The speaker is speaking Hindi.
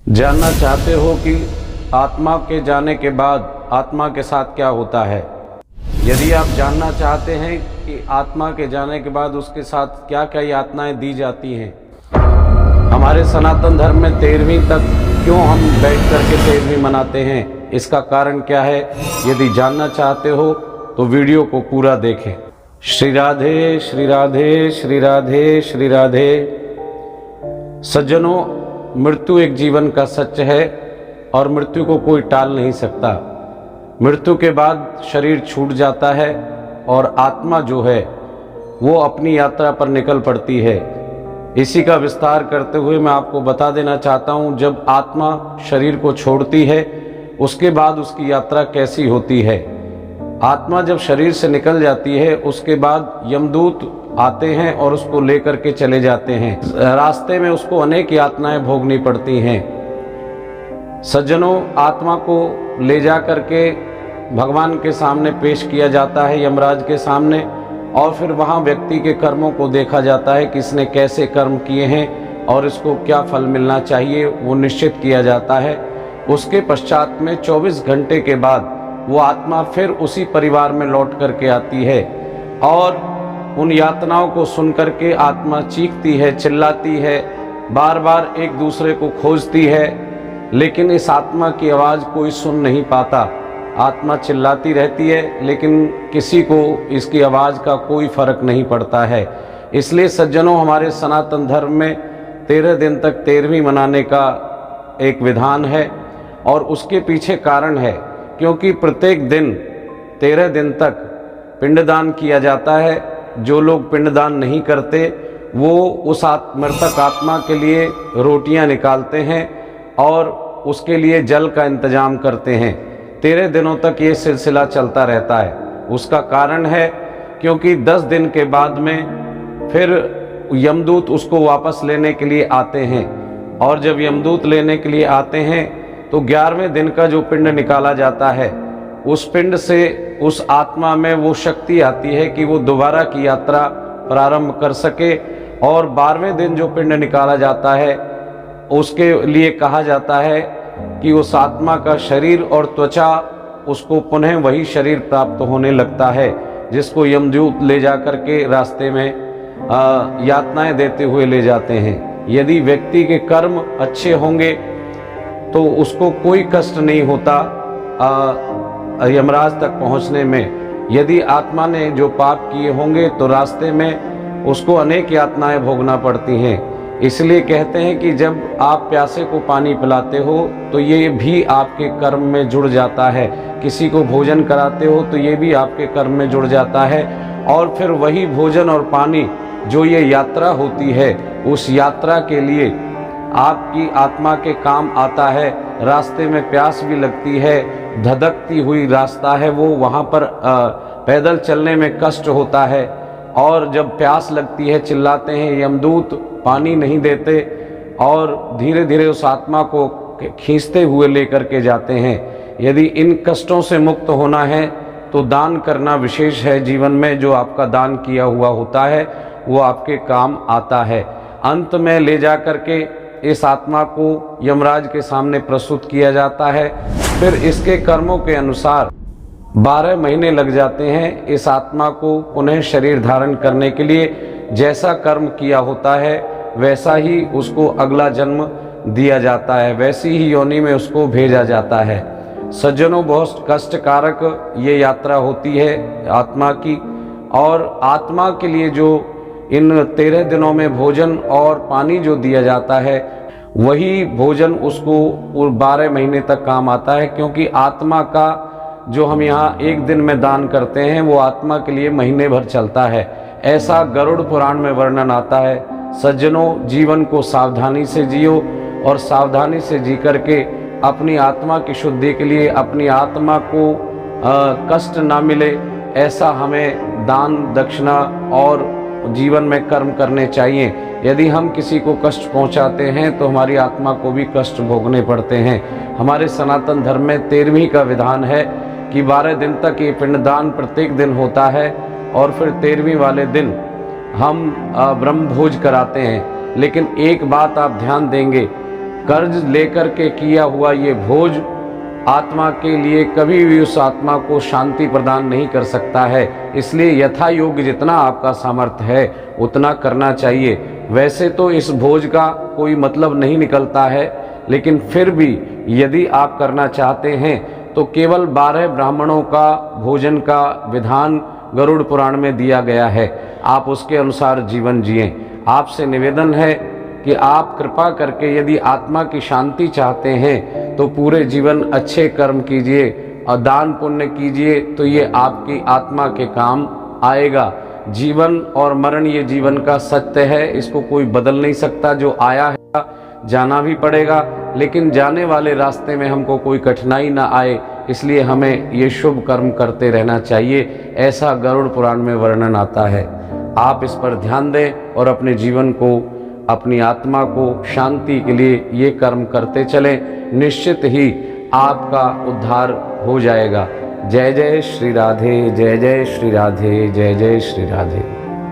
जानना चाहते हो कि आत्मा के जाने के बाद आत्मा के साथ क्या होता है। यदि आप जानना चाहते हैं कि आत्मा के जाने के बाद उसके साथ क्या क्या यातनाएं दी जाती हैं। हमारे सनातन धर्म में 13वीं तक क्यों हम बैठ करके 13वीं मनाते हैं, इसका कारण क्या है। यदि जानना चाहते हो तो वीडियो को पूरा देखें। श्री राधे श्री राधे श्री राधे श्री राधे। सज्जनों, मृत्यु एक जीवन का सत्य है और मृत्यु को कोई टाल नहीं सकता। मृत्यु के बाद शरीर छूट जाता है और आत्मा जो है वो अपनी यात्रा पर निकल पड़ती है। इसी का विस्तार करते हुए मैं आपको बता देना चाहता हूँ, जब आत्मा शरीर को छोड़ती है उसके बाद उसकी यात्रा कैसी होती है। आत्मा जब शरीर से निकल जाती है उसके बाद यमदूत आते हैं और उसको लेकर के चले जाते हैं। रास्ते में उसको अनेक यातनाएं भोगनी पड़ती हैं। सज्जनों, आत्मा को ले जा करके भगवान के सामने पेश किया जाता है, यमराज के सामने, और फिर वहाँ व्यक्ति के कर्मों को देखा जाता है कि इसने कैसे कर्म किए हैं और इसको क्या फल मिलना चाहिए, वो निश्चित किया जाता है। उसके पश्चात में 24 घंटे के बाद वो आत्मा फिर उसी परिवार में लौट करके आती है और उन यातनाओं को सुन करके आत्मा चीखती है, चिल्लाती है, बार बार एक दूसरे को खोजती है, लेकिन इस आत्मा की आवाज़ कोई सुन नहीं पाता। आत्मा चिल्लाती रहती है लेकिन किसी को इसकी आवाज़ का कोई फर्क नहीं पड़ता है। इसलिए सज्जनों, हमारे सनातन धर्म में 13 दिन तक 13वीं मनाने का एक विधान है और उसके पीछे कारण है, क्योंकि प्रत्येक दिन 13 दिन तक पिंडदान किया जाता है। जो लोग पिंडदान नहीं करते वो उस मृतक आत्मा के लिए रोटियां निकालते हैं और उसके लिए जल का इंतजाम करते हैं। 13 दिनों तक ये सिलसिला चलता रहता है। उसका कारण है क्योंकि 10 दिन के बाद में फिर यमदूत उसको वापस लेने के लिए आते हैं और जब यमदूत लेने के लिए आते हैं तो 11वें दिन का जो पिंड निकाला जाता है, उस पिंड से उस आत्मा में वो शक्ति आती है कि वो दोबारा की यात्रा प्रारंभ कर सके। और 12वें दिन जो पिंड निकाला जाता है उसके लिए कहा जाता है कि उस आत्मा का शरीर और त्वचा उसको पुनः वही शरीर प्राप्त होने लगता है, जिसको यमदूत ले जा करके रास्ते में यातनाएं देते हुए ले जाते हैं। यदि व्यक्ति के कर्म अच्छे होंगे तो उसको कोई कष्ट नहीं होता यमराज तक पहुंचने में। यदि आत्मा ने जो पाप किए होंगे तो रास्ते में उसको अनेक यातनाएं भोगना पड़ती हैं। इसलिए कहते हैं कि जब आप प्यासे को पानी पिलाते हो तो ये भी आपके कर्म में जुड़ जाता है, किसी को भोजन कराते हो तो ये भी आपके कर्म में जुड़ जाता है। और फिर वही भोजन और पानी जो ये यात्रा होती है, उस यात्रा के लिए आपकी आत्मा के काम आता है। रास्ते में प्यास भी लगती है, धधकती हुई रास्ता है वो, वहाँ पर पैदल चलने में कष्ट होता है और जब प्यास लगती है चिल्लाते हैं, यमदूत पानी नहीं देते और धीरे धीरे उस आत्मा को खींचते हुए लेकर के जाते हैं। यदि इन कष्टों से मुक्त होना है तो दान करना विशेष है। जीवन में जो आपका दान किया हुआ होता है वो आपके काम आता है। अंत में ले जा करके इस आत्मा को यमराज के सामने प्रस्तुत किया जाता है। फिर इसके कर्मों के अनुसार 12 महीने लग जाते हैं इस आत्मा को पुनः शरीर धारण करने के लिए। जैसा कर्म किया होता है वैसा ही उसको अगला जन्म दिया जाता है, वैसी ही योनि में उसको भेजा जाता है। सज्जनों, बहुत कष्टकारक ये यात्रा होती है आत्मा की, और आत्मा के लिए जो इन 13 दिनों में भोजन और पानी जो दिया जाता है वही भोजन उसको 12 महीने तक काम आता है, क्योंकि आत्मा का जो हम यहाँ एक दिन में दान करते हैं वो आत्मा के लिए महीने भर चलता है। ऐसा गरुड़ पुराण में वर्णन आता है। सज्जनों, जीवन को सावधानी से जियो और सावधानी से जी करके अपनी आत्मा की शुद्धि के लिए, अपनी आत्मा को कष्ट ना मिले, ऐसा हमें दान दक्षिणा और जीवन में कर्म करने चाहिए। यदि हम किसी को कष्ट पहुंचाते हैं तो हमारी आत्मा को भी कष्ट भोगने पड़ते हैं। हमारे सनातन धर्म में 13वीं का विधान है कि 12 दिन तक ये पिंडदान प्रत्येक दिन होता है और फिर 13वीं वाले दिन हम ब्रह्म भोज कराते हैं। लेकिन एक बात आप ध्यान देंगे कर्ज लेकर के किया हुआ ये भोज आत्मा के लिए कभी भी उस आत्मा को शांति प्रदान नहीं कर सकता है। इसलिए यथा योग्य जितना आपका सामर्थ्य है उतना करना चाहिए। वैसे तो इस भोज का कोई मतलब नहीं निकलता है, लेकिन फिर भी यदि आप करना चाहते हैं तो केवल 12 ब्राह्मणों का भोजन का विधान गरुड़ पुराण में दिया गया है। आप उसके अनुसार जीवन जिएं। आपसे निवेदन है कि आप कृपा करके यदि आत्मा की शांति चाहते हैं तो पूरे जीवन अच्छे कर्म कीजिए और दान पुण्य कीजिए, तो ये आपकी आत्मा के काम आएगा। जीवन और मरण ये जीवन का सत्य है, इसको कोई बदल नहीं सकता। जो आया है जाना भी पड़ेगा, लेकिन जाने वाले रास्ते में हमको कोई कठिनाई ना आए, इसलिए हमें ये शुभ कर्म करते रहना चाहिए। ऐसा गरुड़ पुराण में वर्णन आता है। आप इस पर ध्यान दें और अपने जीवन को, अपनी आत्मा को शांति के लिए ये कर्म करते चलें। निश्चित ही आपका उद्धार हो जाएगा। जय जय श्री राधे, जय जय श्री राधे, जय जय श्री राधे।